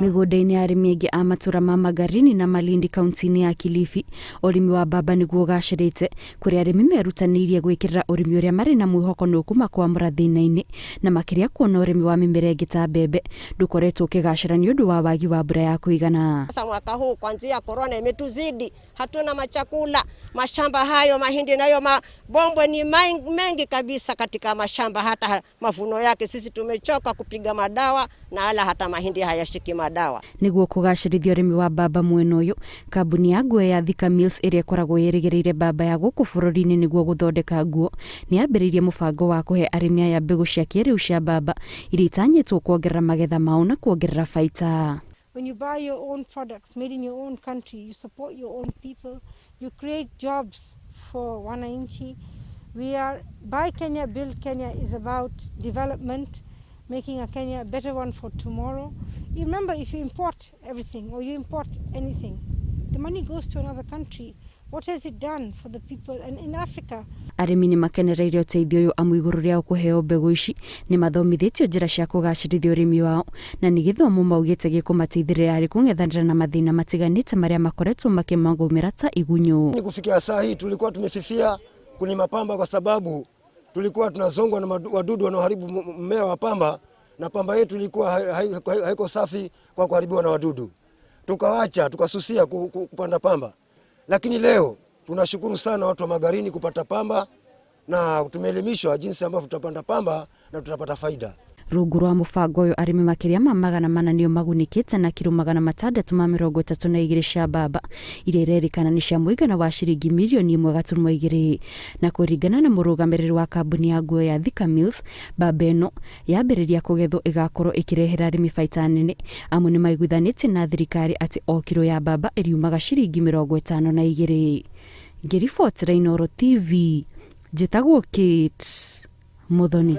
Migunda-inĩ ya arĩmi aingĩ a matura ma Magarini na Malindi kaunti-inĩ ya Kilifi, ũrĩmi wa mbamba nĩguo ũgacĩrĩte, kũrĩa arĩmi merutanĩirie gwĩkĩrĩra ũrĩmi ũrĩa marĩ na mwĩhoko nĩ ũkuma kwamũra thĩna-inĩ, na makĩria kuona ũrĩmi wa mĩmera ĩngĩ ta mbembe ndũkoretwo ũkĩgacĩra nĩ ũndũ wa wagi wa mbura ya kuigana. Sasa mwaka huu kuanzia korona imetuzidi, hatuna machakula. Mashamba hayo mahindi nayo mabombwe ni mengi kabisa katika mashamba, hata mavuno yake sisi tumechoka kupiga madawa na ala hata mahindi hayashiki madawa. Nĩguo kũgacĩrithia ũrĩmi wa mbamba mwena ũyũ, kambuni ya nguo ya Thika Mills ĩrĩa ĩkoragwo yerĩgĩrĩire mbamba ya gũkũ bũrũri-inĩ nĩguo gũthondeka nguo, nĩ yambĩrĩirie mũbango wa kũhe arĩmi aya mbegũ cia kĩrĩu cia mbamba iria itanyĩtwo kuongerera magetha mao na kuongerera baita. When you buy your own products made in your own country, you support your own people, you create jobs for wananchi. Buy Kenya, Build Kenya is about development, making a Kenya a better one for tomorrow. You remember, if you import everything or you import anything, the money goes to another country. What has it done for the people and in Africa? Arĩmi nĩ makenereire ũteithio ũyũ amu igũrũ rĩa kũheo mbegũ ici nĩ mathomithĩtio njĩra cia kũgacĩrithia ũrĩmi wao, na nĩ gĩthomo maugĩte gĩkũmateithĩrĩra harĩ kũng'ethanĩra na mathĩna matiganĩte marĩa makoretwo makĩmagũmĩra ta igunyũ. Kufikia saa hii tulikuwa tumefifia kulima pamba kwa sababu tulikuwa tunazongwa na wadudu wanaoharibu mmea wa pamba, na pamba yetu ilikuwa haiko safi kwa kuharibiwa na wadudu. Tukaacha tukasusia kupanda pamba. Lakini leo tunashukuru sana watu wa Magarini kupata pamba, na tumeelimishwa jinsi ambavyo tutapanda pamba na tutapata faida. Rungu rwa mũbango ũyũ arĩmi makĩria ma 400 nĩo magunĩkĩte na kilo 632 cia mbamba iria irerĩkana nĩ cia mũigana wa ciringi mirioni 1.2, na kũringana na mũrũgamĩrĩri wa kambuni ya nguo ya Thika Mills, mbamba ĩno yambĩrĩria kũgethwo ĩgakorwo ĩkĩrehera arĩmi baita nene, amu nĩ maiguithanĩtie na thirikari atĩ o kilo ya mbamba ĩriumaga ciringi 52. Ngĩribotera Inooro TV, njĩtagwo Kate Muthoni.